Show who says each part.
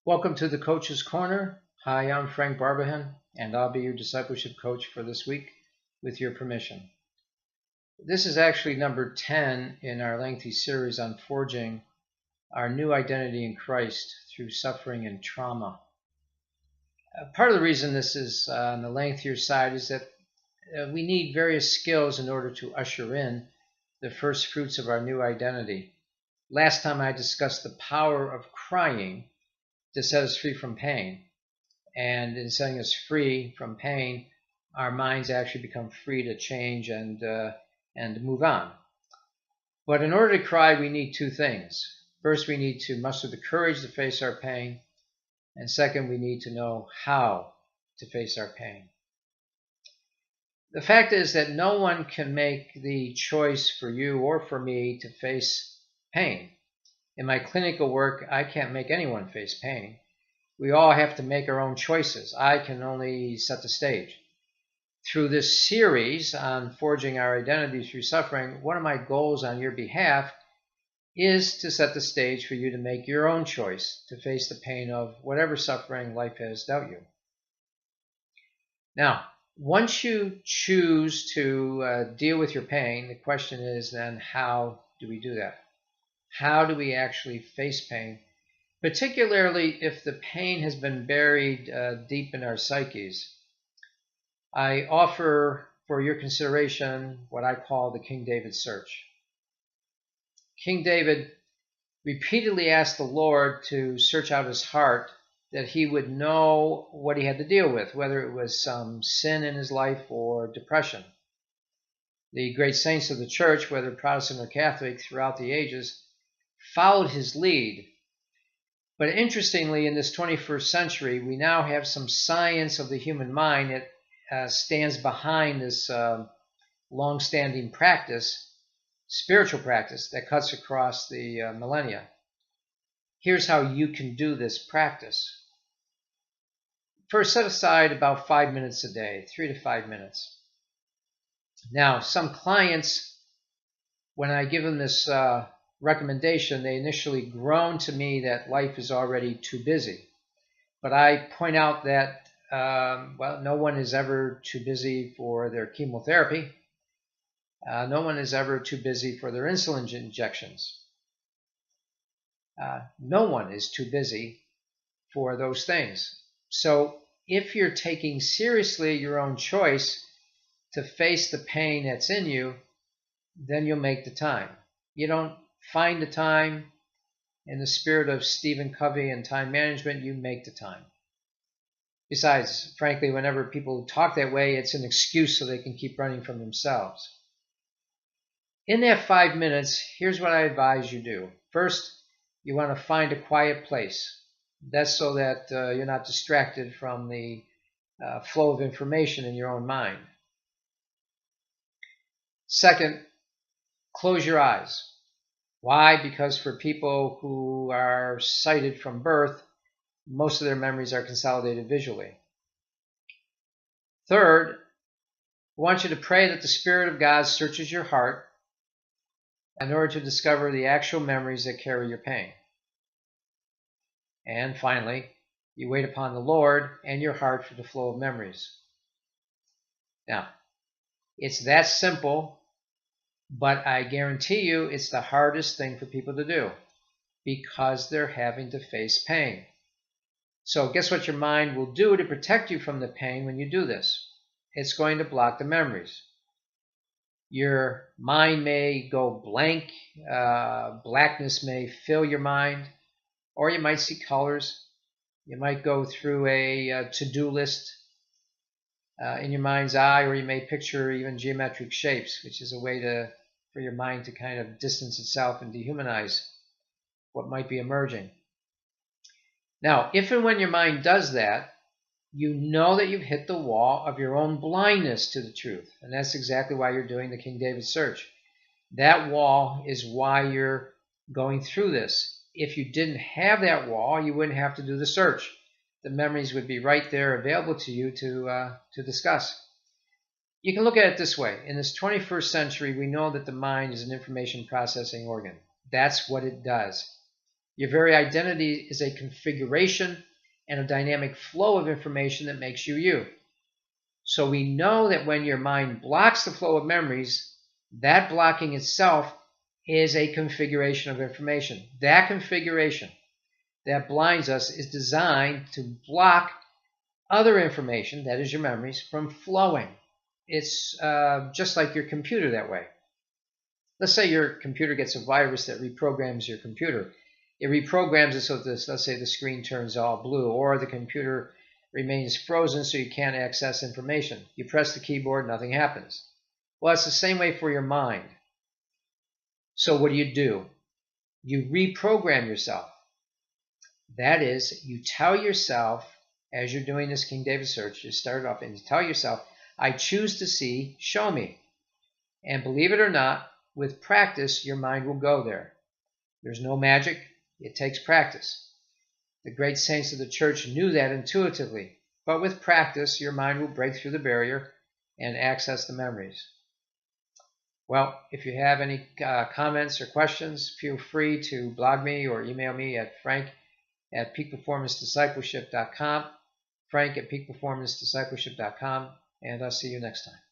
Speaker 1: Welcome to the Coach's Corner. Hi, I'm Frank Barbahan, and I'll be your discipleship coach for this week with your permission. This is actually number 10 in our lengthy series on forging our new identity in Christ through suffering and trauma. Part of the reason this is on the lengthier side is that we need various skills in order to usher in the first fruits of our new identity. Last time I discussed the power of crying to set us free from pain. And in setting us free from pain, our minds actually become free to change and move on. But in order to cry, we need two things. First, we need to muster the courage to face our pain. And second, we need to know how to face our pain. The fact is that no one can make the choice for you or for me to face pain. In my clinical work, I can't make anyone face pain. We all have to make our own choices. I can only set the stage. Through this series on forging our identity through suffering, one of my goals on your behalf is to set the stage for you to make your own choice to face the pain of whatever suffering life has dealt you. Now, once you choose to deal with your pain, the question is then, how do we do that? How do we actually face pain, particularly if the pain has been buried deep in our psyches? I offer for your consideration what I call the King David search. King David repeatedly asked the Lord to search out his heart, that he would know what he had to deal with, whether it was some sin in his life or depression. The great saints of the church, whether Protestant or Catholic, throughout the ages, followed his lead. But interestingly, in this 21st century, we now have some science of the human mind that stands behind this long-standing practice, spiritual practice, that cuts across the millennia. Here's how you can do this practice. First, set aside about 5 minutes a day, 3 to 5 minutes. Now, some clients, when I give them this recommendation, they initially groan to me that life is already too busy. But I point out that, no one is ever too busy for their chemotherapy. No one is ever too busy for their insulin injections. No one is too busy for those things. So if you're taking seriously your own choice to face the pain that's in you, then you'll make the time. You don't find the time. In the spirit of Stephen Covey and time management, you make the time. Besides, frankly, whenever people talk that way, it's an excuse so they can keep running from themselves. In that 5 minutes, here's what I advise you do. First, you want to find a quiet place. That's so that you're not distracted from the flow of information in your own mind. Second, close your eyes. Why? Because for people who are sighted from birth, most of their memories are consolidated visually. Third, I want you to pray that the Spirit of God searches your heart in order to discover the actual memories that carry your pain. And finally, you wait upon the Lord and your heart for the flow of memories. Now, it's that simple, but I guarantee you it's the hardest thing for people to do because they're having to face pain. So guess what your mind will do to protect you from the pain when you do this? It's going to block the memories. Your mind may go blank, blackness may fill your mind, or you might see colors. You might go through a to-do list in your mind's eye, or you may picture even geometric shapes, which is a way for your mind to kind of distance itself and dehumanize what might be emerging. Now, if and when your mind does that, you know that you've hit the wall of your own blindness to the truth. And that's exactly why you're doing the King David search. That wall is why you're going through this. If you didn't have that wall, you wouldn't have to do the search. The memories would be right there available to you to discuss. You can look at it this way. In this 21st century, we know that the mind is an information processing organ. That's what it does. Your very identity is a configuration and a dynamic flow of information that makes you you. So we know that when your mind blocks the flow of memories, that blocking itself is a configuration of information. That configuration that blinds us is designed to block other information, that is your memories, from flowing. It's just like your computer that way. Let's say your computer gets a virus that reprograms your computer. It reprograms it so that, let's say, the screen turns all blue, or the computer remains frozen so you can't access information. You press the keyboard, nothing happens. Well, it's the same way for your mind. So what do? You reprogram yourself. That is, you tell yourself, as you're doing this King David search, you start off and you tell yourself, I choose to see, show me. And believe it or not, with practice, your mind will go there. There's no magic. It takes practice. The great saints of the church knew that intuitively. But with practice, your mind will break through the barrier and access the memories. Well, if you have any comments or questions, feel free to blog me or email me at frank@peakperformancediscipleship.com, frank@peakperformancediscipleship.com, and I'll see you next time.